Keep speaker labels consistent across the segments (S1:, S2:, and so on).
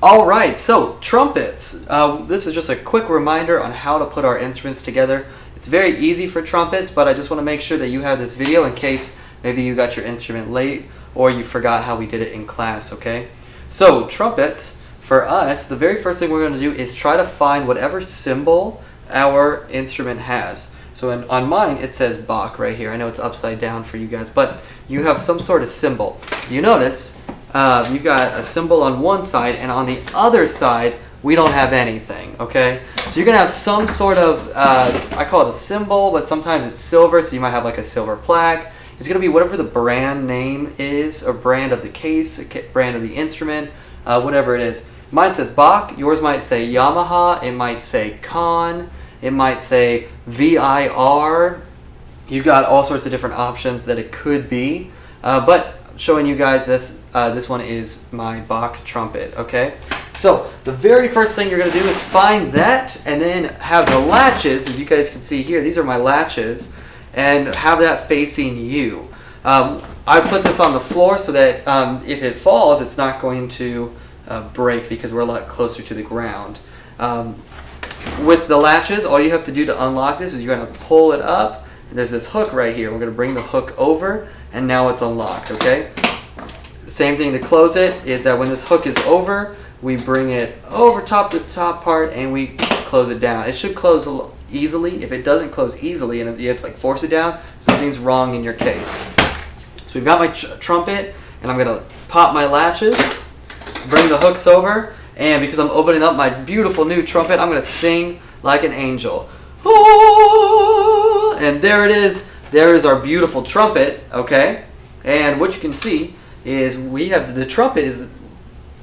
S1: All right, so trumpets. This is just a quick reminder on how to put our instruments together. It's very easy for trumpets, but I just want to make sure that you have this video in case maybe you got your instrument late or you forgot how we did it in class, okay? So trumpets, for us, the very first thing we're going to do is try to find whatever symbol our instrument has. So on mine, it says Bach right here. I know it's upside down for you guys, but you have some sort of symbol. You notice you've got a symbol on one side, and on the other side, we don't have anything, okay? So you're going to have some sort of, I call it a symbol, but sometimes it's silver, so you might have like a silver plaque. It's going to be whatever the brand name is, or brand of the case, brand of the instrument, whatever it is. Mine says Bach, yours might say Yamaha, it might say Con, it might say VIR. You've got all sorts of different options that it could be, but showing you guys this, this one is my Bach trumpet, okay? So the very first thing you're going to do is find that and then have the latches, as you guys can see here, these are my latches, and have that facing you. I put this on the floor so that if it falls, it's not going to break because we're a lot closer to the ground. With the latches, all you have to do to unlock this is you're going to pull it up, and there's this hook right here. We're going to bring the hook over, and now it's unlocked, okay? Same thing to close it is that when this hook is over, we bring it over top the top part and we close it down. It should close easily. If it doesn't close easily and you have to like force it down, something's wrong in your case. So we've got my trumpet, and I'm going to pop my latches, bring the hooks over, and because I'm opening up my beautiful new trumpet, I'm going to sing like an angel. And there it is. There is our beautiful trumpet, okay? And what you can see is we have the trumpet is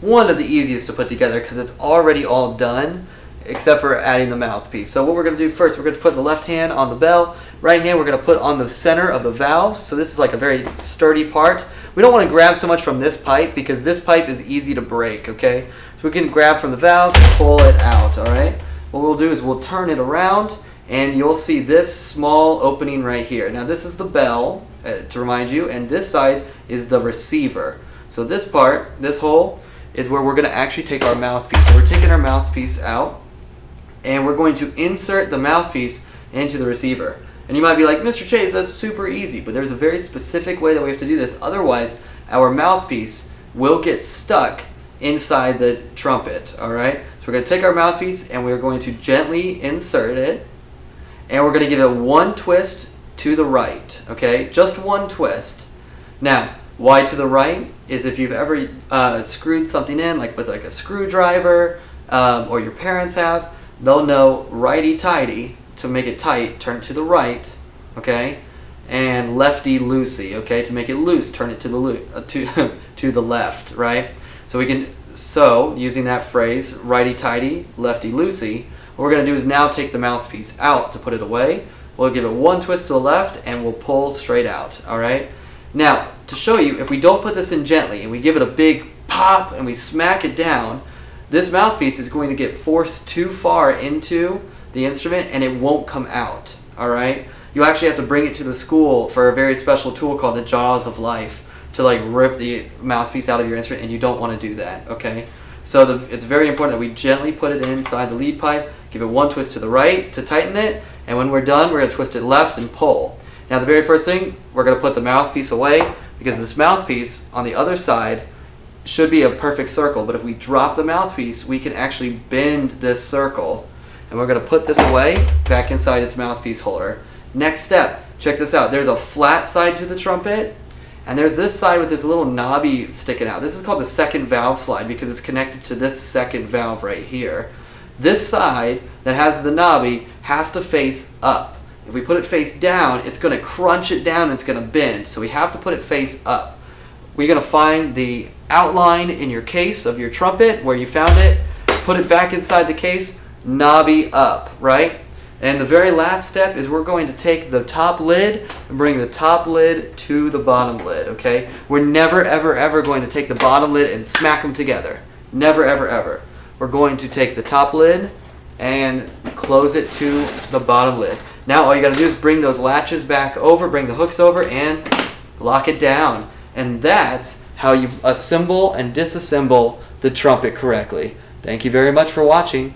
S1: one of the easiest to put together because it's already all done except for adding the mouthpiece. So what we're going to do first, we're going to put the left hand on the bell, right hand we're going to put on the center of the valves. So this is like a very sturdy part. We don't want to grab so much from this pipe because this pipe is easy to break, okay? So we can grab from the valves and pull it out, all right? What we'll do is we'll turn it around, and you'll see this small opening right here. Now this is the bell, to remind you, and this side is the receiver. So this part, this hole, is where we're going to actually take our mouthpiece. So we're taking our mouthpiece out, and we're going to insert the mouthpiece into the receiver. And you might be like, Mr. Chase, that's super easy, but there's a very specific way that we have to do this. Otherwise, our mouthpiece will get stuck inside the trumpet, all right? So we're going to take our mouthpiece, and we're going to gently insert it, and we're going to give it one twist to the right, okay? Just one twist. Now, why to the right is if you've ever screwed something in, like with like a screwdriver, or your parents have, they'll know righty-tighty, to make it tight, turn it to the right, okay? And lefty-loosey, okay? To make it loose, turn it to the to the left, right? So we can, using that phrase, righty-tighty, lefty-loosey, what we're going to do is now take the mouthpiece out to put it away. We'll give it one twist to the left, and we'll pull straight out, all right? Now, to show you, if we don't put this in gently, and we give it a big pop, and we smack it down, this mouthpiece is going to get forced too far into the instrument, and it won't come out, all right? You actually have to bring it to the school for a very special tool called the jaws of life to like rip the mouthpiece out of your instrument, and you don't want to do that, okay? So it's very important that we gently put it inside the lead pipe, give it one twist to the right to tighten it, and when we're done, we're going to twist it left and pull. Now the very first thing, we're going to put the mouthpiece away because this mouthpiece on the other side should be a perfect circle, but if we drop the mouthpiece, we can actually bend this circle, and we're going to put this away back inside its mouthpiece holder. Next step, check this out. There's a flat side to the trumpet, and there's this side with this little knobby sticking out. This is called the second valve slide because it's connected to this second valve right here. This side that has the knobby has to face up. If we put it face down, it's going to crunch it down and it's going to bend. So we have to put it face up. We're going to find the outline in your case of your trumpet where you found it, put it back inside the case, knobby up, right? And the very last step is we're going to take the top lid and bring the top lid to the bottom lid, okay? We're never, ever, ever going to take the bottom lid and smack them together. Never, ever, ever. We're going to take the top lid and close it to the bottom lid. Now all you got to do is bring those latches back over, bring the hooks over, and lock it down. And that's how you assemble and disassemble the trumpet correctly. Thank you very much for watching.